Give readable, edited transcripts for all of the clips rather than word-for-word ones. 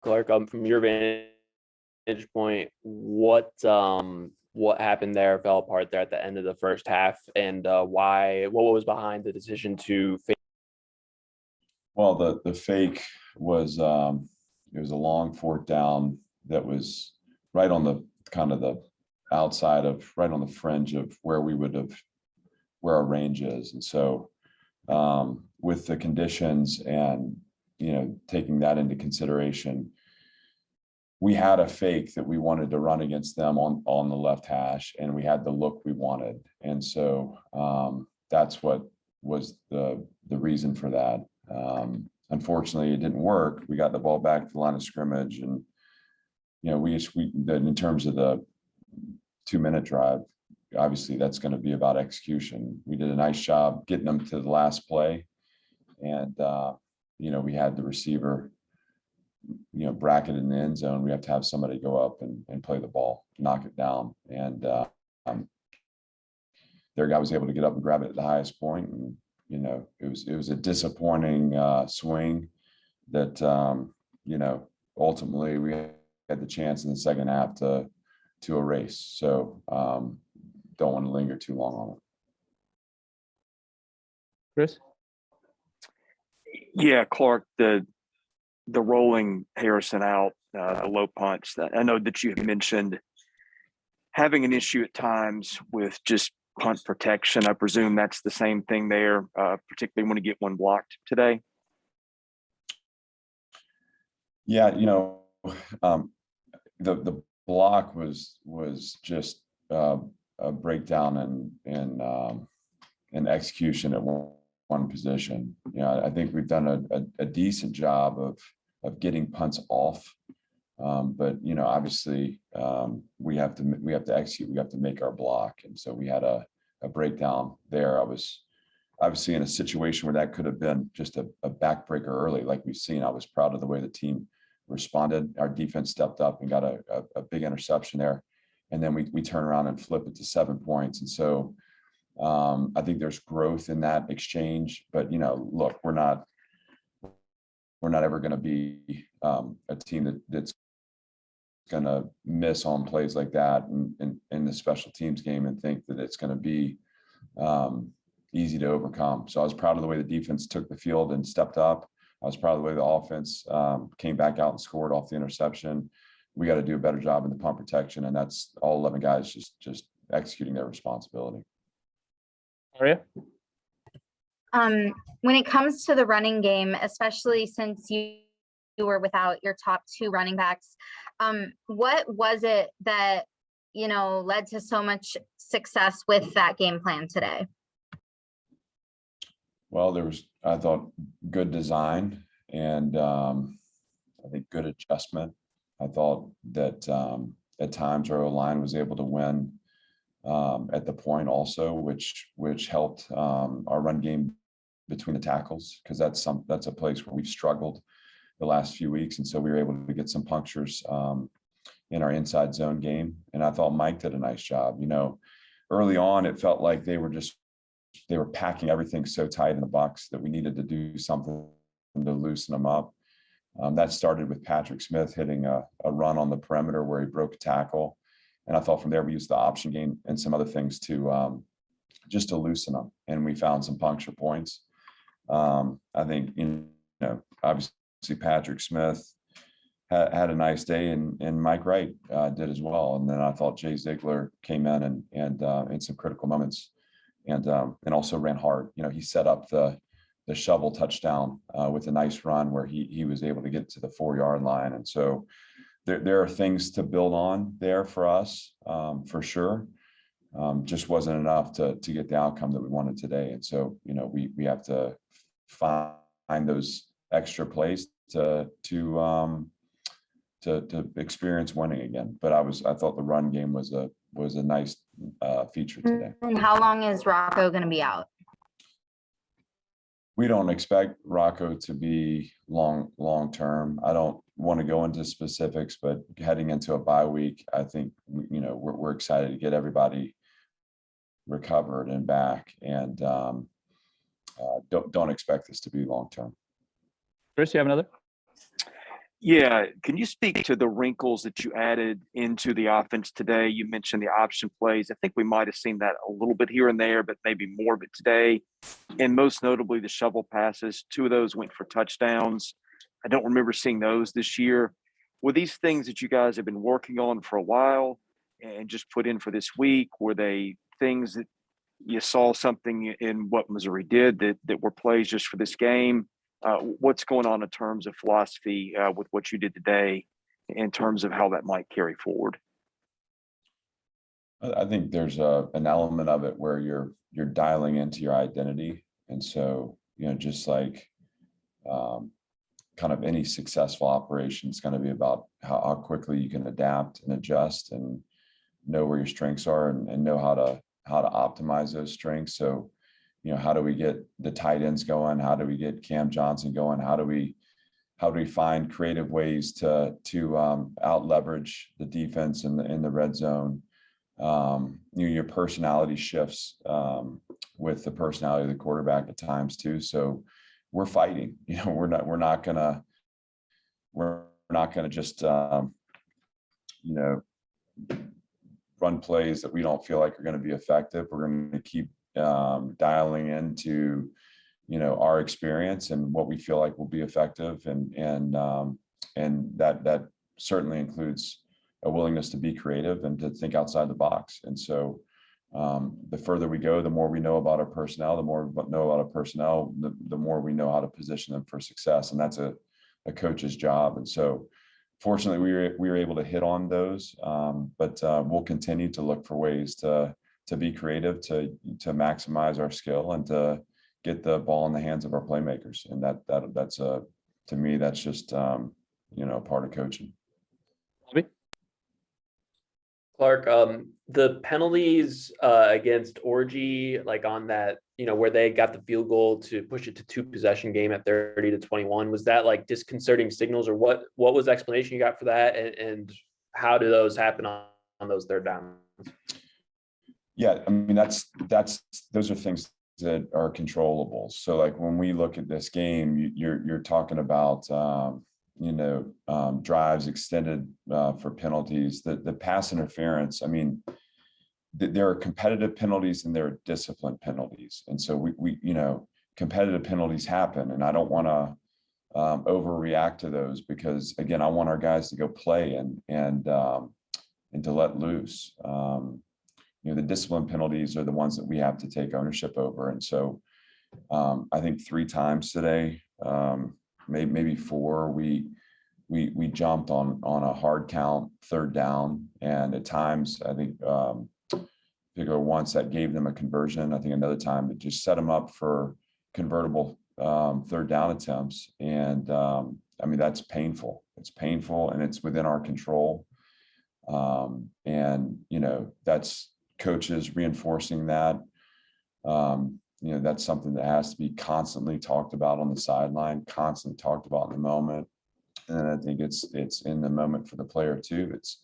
Clark, from your vantage point, what happened there, fell apart there at the end of the first half, and why? What was behind the decision to fake? Well, the fake was it was a long fourth down that was right on the kind of the outside of right on the fringe of where our range is, and so with the conditions and taking that into consideration, we had a fake that we wanted to run against them on the left hash, and we had the look we wanted. And so that's what was the reason for that. Unfortunately, it didn't work. We got the ball back to the line of scrimmage, and in terms of the 2-minute drive, obviously that's going to be about execution. We did a nice job getting them to the last play, and we had the receiver bracket in the end zone. We have to have somebody go up and play the ball, knock it down. And their guy was able to get up and grab it at the highest point. And, it was a disappointing swing that, ultimately we had the chance in the second half to erase. So don't want to linger too long on it. Chris? Yeah, Clark, the rolling Harrison out, a low punch. That I know that you mentioned having an issue at times with just punt protection. I presume that's the same thing there, particularly when you get one blocked today. Yeah, the block was just a breakdown in execution at one position. I think we've done a decent job of getting punts off, but obviously we have to execute. We have to make our block, and so we had a breakdown there. I was obviously in a situation where that could have been just a backbreaker early, like we've seen. I was proud of the way the team responded. Our defense stepped up and got a big interception there, and then we turn around and flip it to 7 points. And so I think there's growth in that exchange, but look, we're not ever going to be a team that's going to miss on plays like that in the special teams game and think that it's going to be easy to overcome. So I was proud of the way the defense took the field and stepped up. I was proud of the way the offense came back out and scored off the interception. We got to do a better job in the punt protection, and that's all 11 guys just executing their responsibility. Aria? When it comes to the running game, especially since you were without your top 2 running backs, what was it that, led to so much success with that game plan today? Well, there was, I thought, good design and I think good adjustment. I thought that at times our O-line was able to win at the point also, which helped our run game between the tackles, because that's a place where we've struggled the last few weeks. And so we were able to get some punctures in our inside zone game. And I thought Mike did a nice job. Early on, it felt like they were packing everything so tight in the box that we needed to do something to loosen them up. That started with Patrick Smith hitting a run on the perimeter where he broke a tackle. And I thought from there we used the option game and some other things to just to loosen them. And we found some puncture points. I think, obviously Patrick Smith had a nice day, and Mike Wright did as well. And then I thought Jay Ziegler came in and in some critical moments and also ran hard. He set up the shovel touchdown with a nice run where he was able to get to the 4-yard line. And so there are things to build on there for us, for sure. Just wasn't enough to get the outcome that we wanted today. And so, we have to find those extra plays to experience winning again. But I thought the run game was a nice feature today. And how long is Rocco going to be out? We don't expect Rocco to be long term. I don't want to go into specifics, but heading into a bye week, I think we're excited to get everybody recovered and back, and don't expect this to be long term. Chris, you have another? Yeah, can you speak to the wrinkles that you added into the offense today? You mentioned the option plays. I think we might have seen that a little bit here and there, but maybe more of it today. And most notably, the shovel passes. Two of those went for touchdowns. I don't remember seeing those this year. Were these things that you guys have been working on for a while and just put in for this week? Were they things that you saw something in what Missouri did that were plays just for this game? What's going on in terms of philosophy with what you did today, in terms of how that might carry forward? I think there's an element of it where you're dialing into your identity, and so just like kind of any successful operation is going to be about how quickly you can adapt and adjust and know where your strengths are and know how to optimize those strengths. So how do we get the tight ends going? How do we get Cam Johnson going? How do we find creative ways to out leverage the defense in the red zone? Your personality shifts with the personality of the quarterback at times too. So we're fighting. We're not gonna just run plays that we don't feel like are going to be effective. We're going to keep dialing into our experience and what we feel like will be effective, and that certainly includes a willingness to be creative and to think outside the box. And so the further we go, the more we know about our personnel, the more we know about our personnel, the more we know how to position them for success. And that's a coach's job. And so fortunately, we were able to hit on those, but we'll continue to look for ways to be creative, to maximize our skill, and to get the ball in the hands of our playmakers. And that's to me, that's just part of coaching. Clark, the penalties against Orji, like on that, where they got the field goal to push it to 2-possession game at 30-21, was that like disconcerting signals, or what was the explanation you got for that? And how do those happen on those third downs? Yeah, I mean, those are things that are controllable. So like when we look at this game, you're talking about drives extended for penalties, the pass interference. I mean, there are competitive penalties and there are discipline penalties. And so we competitive penalties happen, and I don't want to overreact to those, because again, I want our guys to go play and to let loose. The discipline penalties are the ones that we have to take ownership over. And so I think 3 times today, maybe 4, we jumped on a hard count third down, and at times I think once that gave them a conversion. I think another time it just set them up for convertible third down attempts. And I mean, that's painful. It's painful, and it's within our control. And that's coaches reinforcing that. That's something that has to be constantly talked about on the sideline, constantly talked about in the moment. And I think it's in the moment for the player too. It's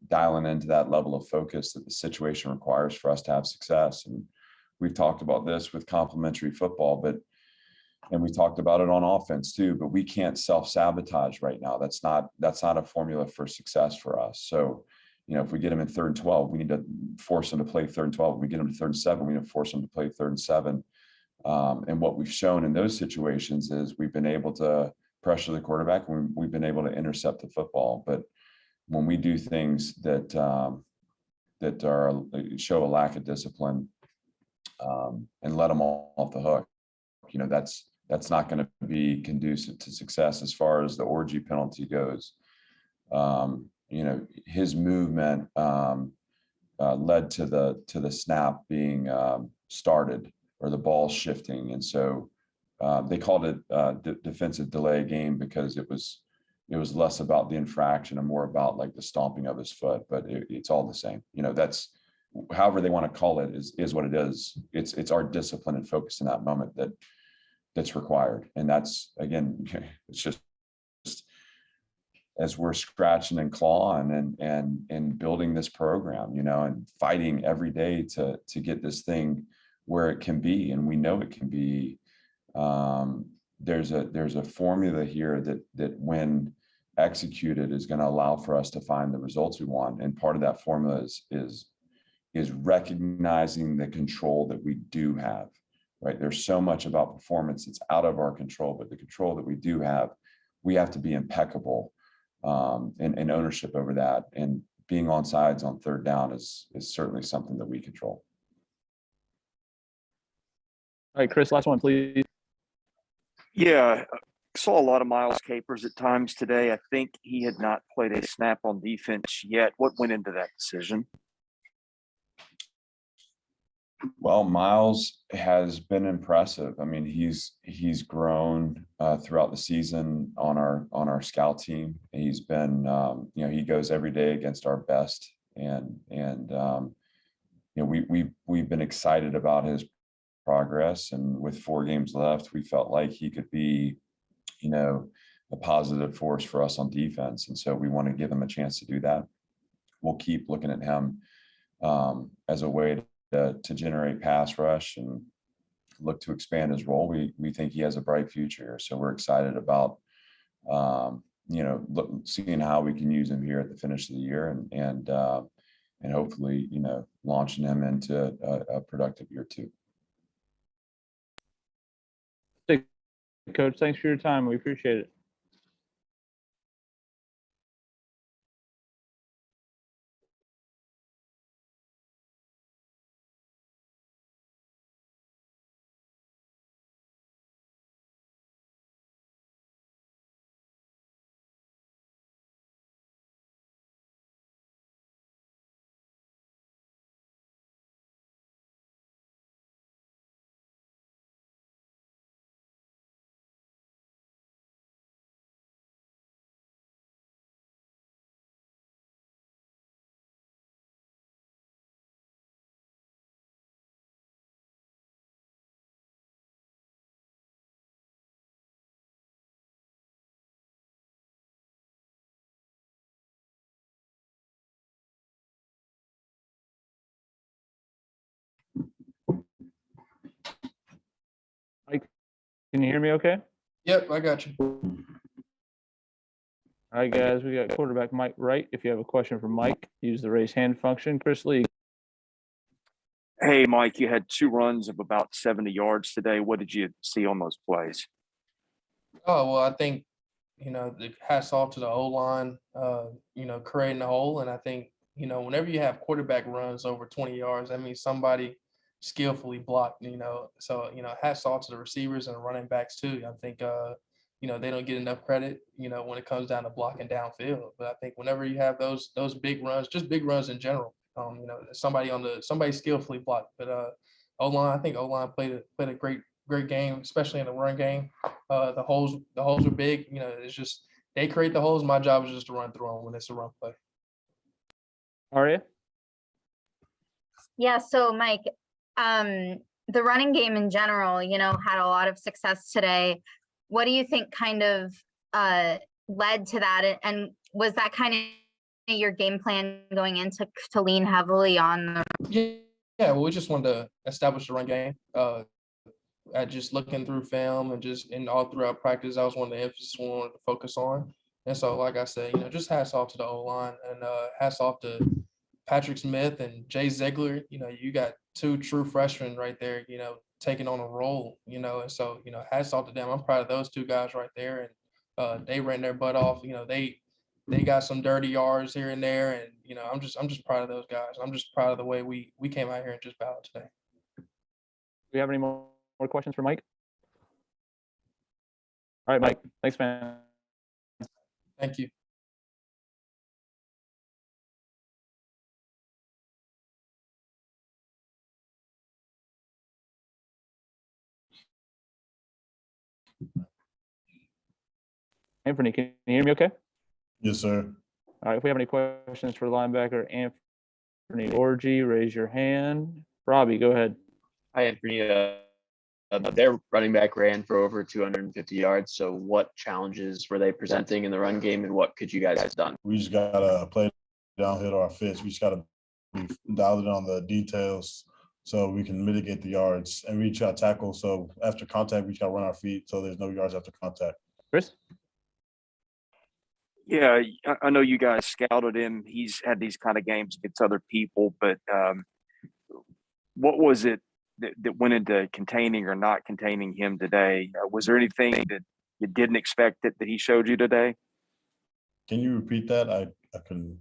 dialing into that level of focus that the situation requires for us to have success. And we've talked about this with complementary football, and we talked about it on offense too, but we can't self-sabotage right now. That's not a formula for success for us. So, if we get them in 3rd and 12, we need to force them to play 3rd and 12. If we get them to 3rd and 7, we need to force them to play 3rd and 7. And what we've shown in those situations is we've been able to pressure the quarterback, and we've been able to intercept the football. But when we do things that show a lack of discipline and let them off the hook, that's not going to be conducive to success. As far as the Orji penalty goes, his movement led to the snap being started, or the ball shifting, and so they called it defensive delay game, because it was less about the infraction and more about like the stomping of his foot. But it's all the same. That's however they want to call it is what it is. It's our discipline and focus in that moment that's required. And that's, again, it's just as we're scratching and clawing and building this program, and fighting every day to get this thing where it can be, and we know it can be. There's a formula here that when executed is going to allow for us to find the results we want. And part of that formula is recognizing the control that we do have, right? There's so much about performance that's out of our control, but the control that we do have, we have to be impeccable and ownership over that. And being on sides on third down is certainly something that we control. All right, Chris, last one, please. Yeah, saw a lot of Miles Capers at times today. I think he had not played a snap on defense yet. What went into that decision? Well, Miles has been impressive. I mean, he's grown throughout the season on our scout team. He's been, he goes every day against our best, and we've been excited about his progress. And with 4 games left, we felt like he could be, a positive force for us on defense, and so we want to give him a chance to do that. We'll keep looking at him as a way to generate pass rush and look to expand his role. We think he has a bright future, so we're excited about seeing how we can use him here at the finish of the year, and hopefully launching him into a productive year too. Coach, thanks for your time. We appreciate it. Mike, can you hear me okay? Yep, I got you. All right, guys, we got quarterback Mike Wright. If you have a question for Mike, use the raise hand function. Chris Lee. Hey, Mike, you had 2 runs of about 70 yards today. What did you see on those plays? Oh, well, I think, the hats off to the O-line, creating the hole. And I think, whenever you have quarterback runs over 20 yards, that means somebody skillfully blocked, So, hats off to the receivers and the running backs too. I think, they don't get enough credit, when it comes down to blocking downfield. But I think whenever you have those big runs, just big runs in general, somebody skillfully blocked. But O-line, I think O-line played a great game, especially in the run game. The holes are big. It's just they create the holes. My job is just to run through them when it's a run play. Aria? Yeah, so Mike, the running game in general, had a lot of success today. What do you think kind of led to that? And was that kind of your game plan going into to lean heavily on the Yeah, well, we just wanted to establish the run game. At just looking through film and all throughout practice, that was one of the emphasis we wanted to focus on. And so, like I said, just hats off to the O-line and hats off to Patrick Smith and Jay Ziegler. You got 2 true freshmen right there, taking on a role, and so, hats off to them. I'm proud of those 2 guys right there. And they ran their butt off. They got some dirty yards here and there. And, I'm just proud of those guys. I'm just proud of the way we came out here and just battled today. Do we have any more questions for Mike? All right, Mike. Thanks, man. Thank you. Anfernee, can you hear me okay? Yes, sir. All right, if we have any questions for linebacker Anfernee Orji, raise your hand. Robbie, go ahead. Hi, Anthony. Their running back ran for over 250 yards. So what challenges were they presenting in the run game, and what could you guys have done? We just got to play downhill to our fits. We just got to be dialed in on the details so we can mitigate the yards and reach our tackle. So after contact, we just got to run our feet so there's no yards after contact. Chris? Yeah, I know you guys scouted him. He's had these kind of games against other people, but what was it that went into containing or not containing him today? Was there anything that you didn't expect that he showed you today? Can you repeat that? I couldn't.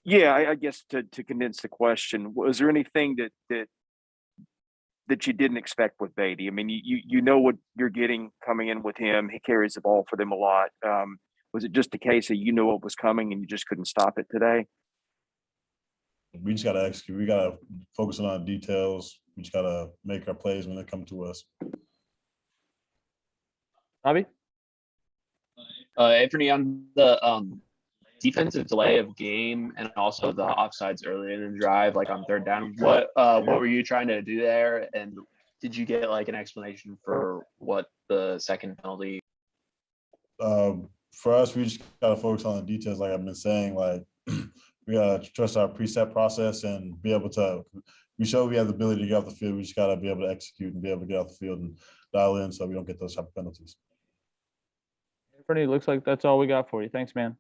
Yeah, I guess to condense the question, was there anything that you didn't expect with Beatty? I mean, you know what you're getting coming in with him. He carries the ball for them a lot. Was it just a case of you know what was coming and you just couldn't stop it today? We just got to execute. We got to focus on details. We just got to make our plays when they come to us. Robbie? Anthony, on the defensive delay of game and also the offsides early in the drive, like on third down, what were you trying to do there? And did you get like an explanation for what the second penalty? For us, we just got to focus on the details. Like I've been saying, like we got to trust our preset process and be able to. We show we have the ability to get off the field. We just got to be able to execute and be able to get off the field and dial in so we don't get those type of penalties. Anfernee, looks like that's all we got for you. Thanks, man.